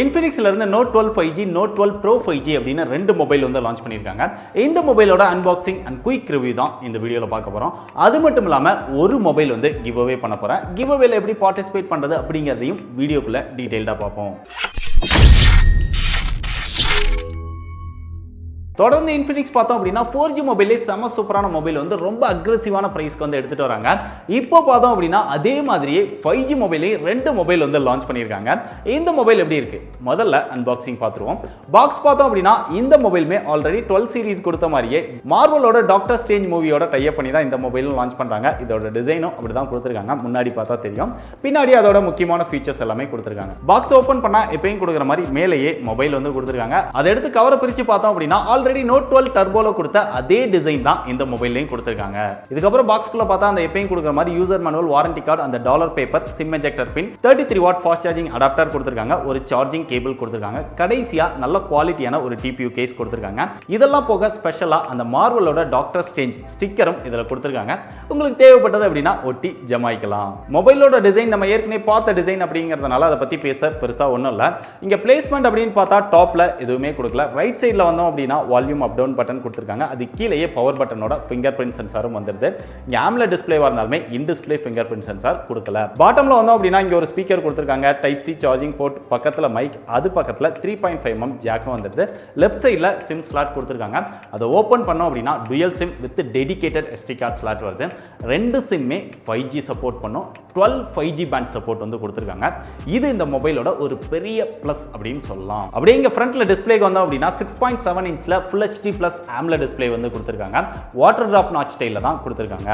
Infinixல இருந்து Note 12 5G, Note 12 Pro 5G அப்படின ரெண்டு mobile வந்து லான்ச் பண்ணிருக்காங்க. இந்த மொபைலோட அன்பாக்சிங் அண்ட் குயிக் ரிவ்யூ தான் இந்த வீடியோல பார்க்க போறோம். அது மட்டும் இல்லாம ஒரு மொபைல் வந்து கிவ் அவே பண்ண போறேன். கிவ் அவேல எப்படி பார்ட்டிசிபேட் பண்றது அப்படிங்கறதையும் வீடியோக்குள்ள டீடைலா பார்ப்போம். தொடர்ந்து Infinix பார்த்தோம் அப்படினா 4G மொபைலே செம சூப்பரான மொபைல் வந்து ரொம்ப அக்ரெசிவான பிரைஸ்க்கு வந்து எடுத்துட்டு வராங்க. இப்போ பார்த்தோம் அப்படினா அதே மாதிரியே 5G மொபைலே ரெண்டு மொபைல் வந்து லான்ச் பண்ணிருக்காங்க. இந்த மொபைல் எப்படி இருக்கு? முதல்ல அன்பாக்சிங் பார்த்துருவோம். பாக்ஸ் பார்த்தோம் அப்படினா இந்த மொபைலுமே ஆல்ரெடி 12 சீரிஸ் கொடுத்த மாதிரியே மார்வலோட டாக்டர் ஸ்ட்ரேஞ்ச் மூவியோட டை அப் பண்ணி தான் இந்த மொபைலும் லான்ச் பண்றாங்க. இதோட டிசைனும் அப்படி தான் கொடுத்திருக்காங்க. முன்னாடி பார்த்தா தெரியும். பின்னாடி அதோட முக்கியமான ஃபீச்சர்ஸ் எல்லாமே கொடுத்திருக்காங்க. பாக்ஸ் ஓபன் பண்ணா எப்பவும் கொடுக்குற மாதிரி மேலேயே மொபைல் வந்து கொடுத்திருக்காங்க. அதை எடுத்து கவரை பிரிச்சு பார்த்தோம் அப்படினா ஆல்ரெடி Note 12 டர்போல கொடுத்த அதே டிசைன் தான் இந்த மொபைல்லையும் கொடுத்திருக்காங்க. இதுக்கு அப்புறம் பாக்ஸ்க்குள்ள பார்த்தா அந்த எப்பவும் கொடுக்குற மாதிரி யூசர் மேனுவல், வாரண்டி கார்டு, அந்த டாலர் பேப்பர், சிம் எஜெக்டர் பின், 33 வாட் ஃபாஸ்ட் சார்ஜிங் அடாப்டர் கொடுத்திருக்காங்க, ஒரு சார்ஜிங் கேபிள் கொடுத்திருக்காங்க, கடைசியா நல்ல குவாலிட்டியான ஒரு டிபியூ கேஸ் கொடுத்திருக்காங்க. இதெல்லாம் போக ஸ்பெஷலா அந்த மார்வலோட டாக்டர் ஸ்ட்ரேஞ்ச் ஸ்டிக்கரும் இதுல கொடுத்திருக்காங்க. உங்களுக்கு தேவைப்பட்டது அப்படினா ஒட்டி ஜமாய்க்கலாம். மொபைலோட டிசைன் நம்ம ஏற்கனவே பார்த்த டிசைன் அப்படிங்கிறதுனால அதை பத்தி பேச பெருசா ஒண்ணும் இல்ல. இங்க பிளேஸ்மெண்ட் அப்படின்னு பார்த்தா டாப்ல எதுவுமே கொடுக்கல. ரைட் சைடுல வந்தோம் அப்படினா வால்யூம் அப் டவுன் பட்டன் கொடுத்திருக்காங்க. அது கீழேயே பவர் பட்டனோட ஃபிங்கர் பிரிண்ட் சென்சாரும் வந்துருது. இங்க AMOLED டிஸ்ப்ளேவா இருந்தாலுமே இன் டிஸ்ப்ளே ஃபிங்கர் பிரிண்ட் சென்சார் கொடுக்கல. பாட்டம்ல வந்தோம் அப்படினா இங்க ஒரு ஸ்பீக்கர் கொடுத்திருக்காங்க. டைப் சி சார்ஜிங் போர்ட், பக்கத்துல மைக், அது பக்கத்துல 3.5 mm ஜாக்கும் வந்துருது. லெஃப்ட் சைடுல சிம் ஸ்லாட் கொடுத்திருக்காங்க. அதை ஓபன் பண்ணோம் அப்படினா dual sim with dedicated SD card slot வருது. ரெண்டு சிம்மே 5G சப்போர்ட் பண்ணும். 12 5G பேண்ட் சப்போர்ட் வந்து கொடுத்திருக்காங்க. இது இந்த மொபைலோட ஒரு பெரிய பிளஸ் அப்படின்னு சொல்லலாம். அப்படியே இங்க ஃப்ரண்ட்ல டிஸ்ப்ளேக்கு வந்தோம் அப்படினா 6.7 இன்ச்ல Full HD Plus AMOLED display வந்து கொடுத்திருக்காங்க. வாட்டர் டிராப் நாட்ச் ஸ்டைல்ல தான் கொடுத்திருக்காங்க.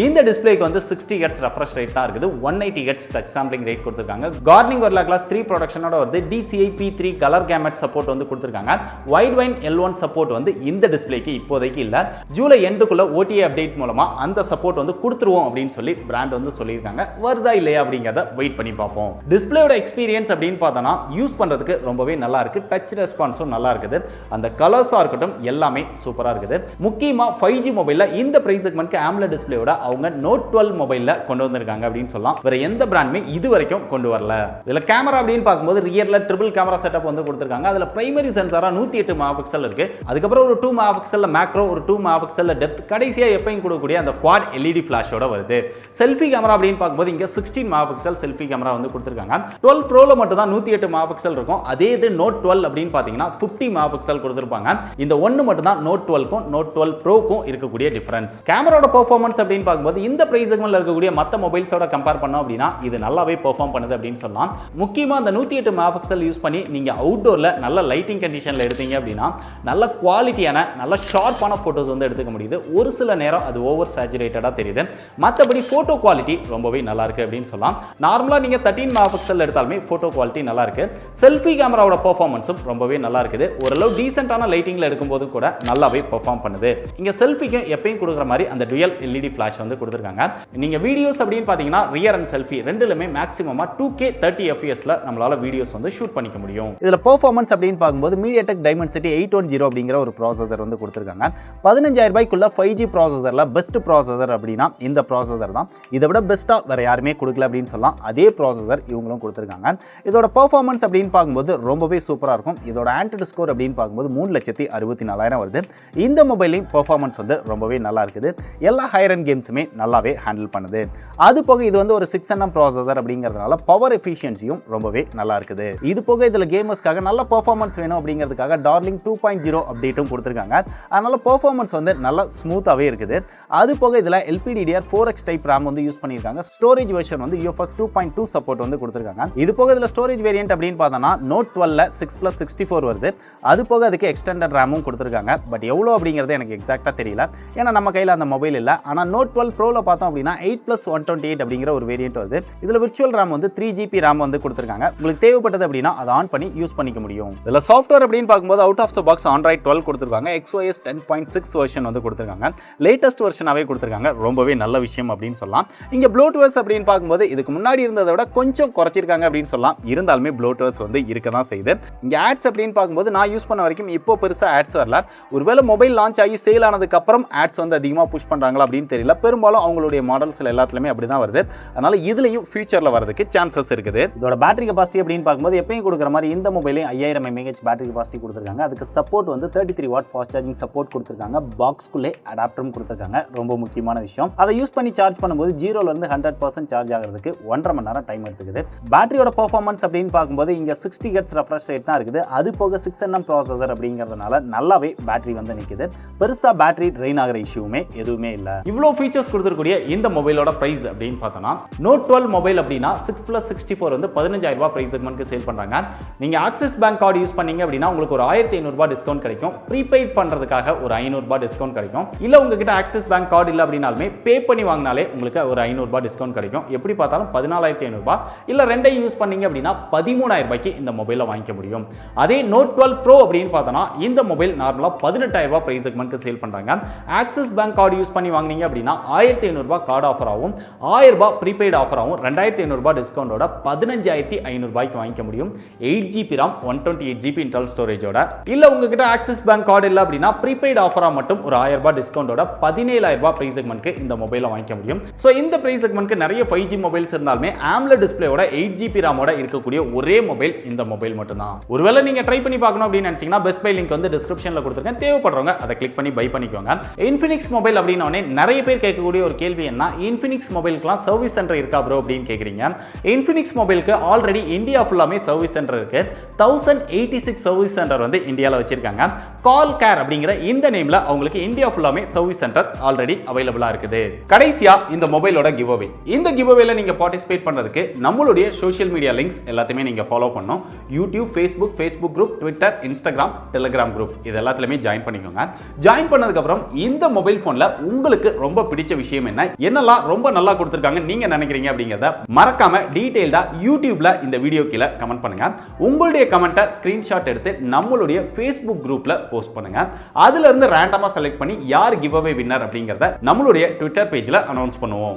இந்த டிஸ்ப்ளேக்கு வந்து 60 Hz ரெஃப்ரெஷ் ரேட் தான் இருக்குது. 180 Hz டச் சாம்பிளிங் ரேட் கொடுத்திருக்காங்க. கார்னிங் Gorilla Glass 3 ப்ரொடக்ஷனோட வருது. DCI P3 colour gamete support வந்து கொடுத்திருக்காங்க. வைட் வைன் L1 சப்போர்ட் வந்து இந்த டிஸ்ப்ளேக்கு இப்போதைக்கு இல்ல. ஜூலை எண்டுக்குள்ள OTA அப்டேட் மூலமா அந்த சப்போர்ட் வந்து கொடுத்துருவோம் அப்படின்னு சொல்லி பிராண்ட் வந்து சொல்லியிருக்காங்க. வருதா இல்லையா அப்படிங்கறத வெயிட் பண்ணி பார்ப்போம். டிஸ்ப்ளேயோட எக்ஸ்பீரியன்ஸ் அப்படின்னு பார்த்தோம்னா யூஸ் பண்றதுக்கு ரொம்பவே நல்லா இருக்கு. டச் ரெஸ்பான்ஸும் நல்லா இருக்குது. அந்த கலர்ஸா இருக்கட்டும் எல்லாமே சூப்பரா இருக்குது. முக்கியமா 5G மொபைல்ல இந்த பிரைஸ் செக்மென்ட்க்கு AMOLED டிஸ்ப்ளேயோட அவங்க Note 12 மொபைல்ல கொண்டு வந்திருக்காங்க அப்படின்னு சொல்லலாம். வேற எந்த பிராண்டுமே இது வரைக்கும் கொண்டு வரல. இதுல கேமரா அப்படின்னு பார்க்கும்போது ரியர்ல ட்ரிபிள் கேமரா செட்டப் வந்து கொடுத்திருக்காங்க. அதுல பிரைமரி சென்சாரா 108 மெகாபிக்சல் இருக்கு. அதுக்கப்புறம் ஒரு 2 மெகாபிக்சல்ல மேக்ரோ, ஒரு 2 மெகாபிக்சல்ல டெப்த், கடைசியா எப்பவும் கொடுக்கக்கூடிய அந்த குவாட் LED ஃபிளாஷோட வருது. செல்ஃபி கேமரா அப்படின்னு பார்க்கும்போது இங்க 16 மெகாபிக்சல் செல்ஃபி கேமரா வந்து கொடுத்திருக்காங்க. 12 ப்ரோல மட்டும் தான் 108 மெகாபிக்சல் இருக்கும். அதே இது Note 12 அப்படின்னு பாத்தீங்கன்னா 50 மெகாபிக்சல் கொடுத்திருப்பாங்க. இந்த ஒன்னு மட்டும் தான் Note 12க்கும் Note 12 Proக்கும் இருக்கக்கூடிய டிஃபரன்ஸ். கேமராவோட பெர்ஃபார்மன்ஸ் அப்படின்னு பார்க்கும்போது இந்த பிரைஸ் செக்மென்ட்ல இருக்கக்கூடிய மற்ற மொபைல்ஸோட கம்பேர் பண்ணோம் அப்படின்னா இது நல்லாவே பெர்ஃபார்ம் பண்ணுது அப்படின்னு சொல்லலாம். முக்கியமா அந்த 108 மெகாபிக்சல் யூஸ் பண்ணி நீங்க அவுட்டோர்ல நல்ல லைட்டிங் கண்டிஷன்ல எடுத்தீங்க அப்படின்னா நல்ல குவாலிட்டியான நல்ல ஷார்ப்பான போட்டோஸ் வந்து எடுத்துக்க முடியுது. ஒரு சில நேரம் அது ஓவர் சேச்சுரேட்டடா தெரியுது. மற்றபடி போட்டோ குவாலிட்டி ரொம்பவே நல்லா இருக்கு அப்படின்னு சொல்லலாம். நார்மலா நீங்க 13 மெகாபிக்சல் எடுத்தாலுமே போட்டோ குவாலிட்டி நல்லா இருக்கு. செல்ஃபி கேமராவோட பெர்ஃபார்மன்ஸும் ரொம்பவே நல்லா இருக்குது. ஓரளவு டீசென்ட்டான லைட்டிங்ல எடுக்கும்போது கூட நல்லாவே பெர்ஃபார்ம் பண்ணுது. இங்க செல்ஃபிக்கு எப்பவும் கொடுக்குற மாதிரி அந்த டுயல் LED ஃபிளாஷ் வந்து கொடுத்திருக்காங்க. நீங்க வீடியோஸ் அப்படின்னு பாத்தீங்கன்னா ரியர் அண்ட் செல்ஃபி ரெண்டுலயுமே மேக்ஸிமமா 2K 30 FPS ல நம்மளால வீடியோஸ் வந்து ஷூட் பண்ணிக்க முடியும். இதுல பெர்ஃபார்மன்ஸ் அப்படின்னு பார்க்கும்போது MediaTek Dimensity 810 அப்படிங்கிற ஒரு ப்ராசஸர் வந்து கொடுத்திருக்காங்க. 15000 ரூபாய்க்குள்ள 5G ப்ராசஸர்ல பெஸ்ட் ப்ராசஸர் அப்படின்னா இந்த ப்ராசஸர் தான். இதை விட பெஸ்டா வேற யாருமே கொடுக்கல அப்படின்னு சொல்லலாம். அதே ப்ராசஸர் இவங்களும் கொடுத்திருக்காங்க. இதோட பெர்ஃபார்மன்ஸ் அப்படின்னு பார்க்கும்போது ரொம்பவே சூப்பரா இருக்கும். இதோட ஆன்டிட் ஸ்கோர் அப்படின்னு பார்க்கும்போது 3,64,000 வருது. இந்த மொபைலையும் பெர்ஃபார்மன்ஸ் வந்து ரொம்பவே நல்லா இருக்குது. எல்லா ஹையர் எண்ட் கேம்ஸுமே நல்லாவே ஹேண்டில் பண்ணுது. அது போக இது வந்து ஒரு 6nm ப்ராசஸர் அப்படிங்கிறதுனால பவர் எஃபிஷியன்சியும் ரொம்பவே நல்லா இருக்குது. இது போக இதுல கேமர்ஸ்க்காக நல்ல பெர்ஃபார்மன்ஸ் வேணும் அப்படிங்கிறதுக்காக டார்லிங் 2.0 அப்டேட்டும் கொடுத்திருக்காங்க. அதனால பெர்ஃபார்மன்ஸ் வந்து நல்லா ஸ்மூத்தாவே இருக்குது. அது போக இதுல LPDDR 4X டைப் RAM வந்து யூஸ் பண்ணியிருக்காங்க. ஸ்டோரேஜ் வெர்ஷன் வந்து UFS 2.2 சப்போர்ட் வந்து கொடுத்திருக்காங்க. இது போக இதுல ஸ்டோரேஜ் வேரியன்ட் அப்படின்னு பார்த்தோம்னா Note 12ல 6+64 வருது. அது போக அதுக்கு எக்ஸ்டெண்டட் ரேமும் கொடுத்திருக்காங்க. பட் எவ்வளோ அப்படிங்கிறது எனக்கு எக்ஸாக்டா தெரியல. ஏன்னா நம்ம கையில் அந்த மொபைல் இல்லை. ஆனால் Note 12 Proல பார்த்தோம் அப்படின்னா 8+128 அப்படிங்கிற ஒரு வேரியன்ட் வருது. இதில் விர்ச்சுவல் RAM வந்து 3GB RAM வந்து கொடுத்திருக்காங்க. உங்களுக்கு தேவைப்பட்டது அப்படின்னா அதை ஆன் பண்ணி யூஸ் பண்ணிக்க முடியும். இதில் சாஃப்ட்வேர் அப்படின்னு பார்க்கும்போது out of the box Android 12 கொடுத்திருக்காங்க. XOS 10.6 வெர்ஷன் வந்து கொடுத்திருக்காங்க. லேட்டஸ்ட் வெர்ஷனாவே கொடுத்திருக்காங்க. ரொம்பவே நல்ல விஷயம் அப்படின்னு சொல்லலாம். இங்கே ப்ளூடூத் அப்படின்னு பார்க்கும்போது இதுக்கு முன்னாடி இருந்ததை விட கொஞ்சம் குறைச்சிருக்காங்க அப்படின்னு சொல்லலாம். இருந்தாலுமே ப்ளூடூத் வந்து இருக்க தான் செய்யுது. இங்கே ஆட்ஸ் அப்படின்னு பார்க்கும்போது நான் யூஸ் பண்ண வரைக்கும் இப்போ பெருசாக ஆட்ஸ் வரல. ஒருவேளை மொபைல் லான்ச் ஆகி சேல் ஆனதுக்கு அப்புறம் ஆட்ஸ் வந்து அதிகமாக புஷ் பண்றாங்களா அப்படின்னு தெரியல. பெரும்பாலும் அவங்களுடைய மாடல்ஸ்ல எல்லாத்துலயுமே அப்படிதான் வருது. அதனால இதுலயும் ஃபியூச்சர்ல வரதுக்கு சான்சஸ் இருக்குது. இதோட பேட்டரி கெபாசிட்டி அப்படின்னு பார்க்கும்போது எப்பயும் கொடுக்குற மாதிரி இந்த மொபைலே 5000 mAh பேட்டரி கெபாசிட்டி கொடுத்துருக்காங்க. அதுக்கு சப்போர்ட் வந்து 33 வாட் ஃபாஸ்ட் சார்ஜிங் சப்போர்ட் கொடுத்துருக்காங்க. பாக்ஸ்குள்ளே அடாப்டரும் கொடுத்துருக்காங்க. ரொம்ப முக்கியமான விஷயம். அதை யூஸ் பண்ணி சார்ஜ் பண்ணும்போது 0ல இருந்து 100% சார்ஜ் ஆகிறதுக்கு 1.5 மணி நேரம் டைம் எடுத்துக்குது. பேட்டரியோட பெர்ஃபார்மன்ஸ் அப்படின்னு பார்க்கும்போது இங்க 60 Hz ரெஃப்ரெஷ் ரேட் தான் இருக்குது. அது போக 6nm ப்ராசஸர் அப்படிங்கிறதுனால நல்லாவே பேட்டரி வந்து நிக்குது. பெருசா பேட்டரி ட்ரெயின் ஆகிற இஷ்யூமே எதுவுமே இல்ல. இவ்வளோ ஃபீச்சர்ஸ் கொடுத்துருக்கூடிய இந்த மொபைலோட பிரைஸ் அப்படின்னு பார்த்தோம்னா Note 12 மொபைல் அப்படின்னா 6+64 வந்து 15000 ரூபாய் பிரைஸ் செக்மெண்ட்க்கு சேல் பண்றாங்க. நீங்க ஆக்சிஸ் பேங்க் கார்டு யூஸ் பண்ணீங்க அப்படின்னா உங்களுக்கு ஒரு 1500 ரூபாய் டிஸ்கவுண்ட் கிடைக்கும். ப்ரீபெய்ட் பண்றதுக்காக ஒரு 500 ரூபாய் டிஸ்கவுண்ட் கிடைக்கும். இல்ல உங்ககிட்ட ஆக்சிஸ் பேங்க் கார்டு இல்ல அப்படினாலுமே பே பண்ணி வாங்கினாலே உங்களுக்கு ஒரு 500 ரூபாய் டிஸ்கவுண்ட் கிடைக்கும். எப்படி பார்த்தாலும் 14500 ரூபாய். இல்ல ரெண்டையும் யூஸ் பண்ணீங்க அப்படின்னா 13000 ரூபாய்க்கு இந்த மொபைலை வாங்கிக்க முடியும். அதே Note 12 Pro அப்படின்னு பார்த்தோம்னா இந்த மொபைல் நார்மலா 18000 ரூபாய் பிரைஸ் செக்மெண்ட்க்கு சேல் பண்றாங்க. ஆக்சிஸ் பேங்க் கார்டு யூஸ் பண்ணி வாங்குனீங்க அப்படின்னா 1500 ரூபாய் கார்டு ஆஃபர் ஆகும். 1000 ரூபாய் ப்ரீபெய்ட் ஆஃபர் ஆகும். 2500 ரூபாய் டிஸ்கவுண்டோட 15500 ரூபாய்க்கு வாங்கிக்க முடியும். 8GB RAM 128GB internal ஸ்டோரேஜோட. இல்ல உங்ககிட்ட ஆக்சிஸ் பேங்க் கார்டு இல்ல அப்படின்னா ப்ரீபெய்ட் ஆஃபரா மட்டும் ஒரு 1000 ரூபாய் டிஸ்கவுண்டோட 17000 ரூபாய் பிரைஸ் செக்மெண்ட்க்கு இந்த மொபைலை வாங்கிக்க முடியும். சோ இந்த பிரைஸ் செக்மெண்ட்க்கு நிறைய 5G மொபைல்ஸ் இருந்தாலுமே AMOLED டிஸ்ப்ளேயோட 8GB RAM ஓட இருக்கக்கூடிய ஒரே மொபைல் இந்த மொபைல் மட்டும்தான். ஒருவேளை நீங்க ட்ரை பண்ணி பார்க்கணும் அப்படின்னு நினைச்சீங்கன்னா பெஸ்ட் பை லிங்க் வந்து டிஸ்கிரிப்ஷன்ல கொடுத்திருக்கேன். தேவைப்படுறவங்க அதை கிளிக் பண்ணி பை பண்ணிக்கோங்க. Infinix மொபைல் அப்படினே நிறைய பேர் கேட்கக்கூடிய ஒரு கேள்வி என்ன, Infinix மொபைலுக்குலாம் சர்வீஸ் சென்டர் இருக்கா ப்ரோ அப்படின்னு கேக்குறீங்க. Infinix மொபைலுக்கு ஆல்ரெடி இந்தியா ஃபுல்லாமே சர்வீஸ் சென்டர் இருக்கு. 1086 சர்வீஸ் சென்டர் வந்து இந்தியால வச்சிருக்காங்க. கால் கேர் அப்படிங்கிற இந்த நேம்ல அவங்களுக்கு இந்தியா ஃபுல்லாமே சர்வீஸ் சென்டர் ஆல்ரெடி அவைலபிளா இருக்குது. கடைசியா இந்த மொபைலோட கிவ் அவே. இந்த கிவ் அவேல நீங்க பார்ட்டிசிபேட் பண்றதுக்கு நம்மளுடைய சோஷியல் மீடியா லிங்க்ஸ் எல்லாத்தையுமே நீங்க ஃபாலோ பண்ணணும். YouTube, Facebook group, Twitter, Instagram, Telegram group இது எல்லாத்துலயுமே ஜாயின் பண்ணிக்கோங்க. ஜாயின் பண்ணதுக்கு அப்புறம் இந்த மொபைல் போன்ல உங்களுக்கு ரொம்ப பிடிச்ச விஷயம் என்ன, என்னெல்லாம் ரொம்ப நல்லா கொடுத்திருக்காங்க நீங்க நினைக்கிறீங்க அப்படிங்கறத மறக்காம டீடைல்டா யூடியூப்ல இந்த வீடியோ கீழே கமெண்ட் பண்ணுங்க. உங்களுடைய கமெண்ட்டை ஸ்கிரீன்ஷாட் எடுத்து நம்மளுடைய ஃபேஸ்புக் குரூப்ல போஸ்ட் பண்ணுங்க. அதுல இருந்து ரேண்டமா செலக்ட் பண்ணி யார் கிவ் அவே வின்னர் அப்படிங்கறத நம்மளுடைய ட்விட்டர் பேஜ்ல அனௌன்ஸ் பண்ணுவோம்.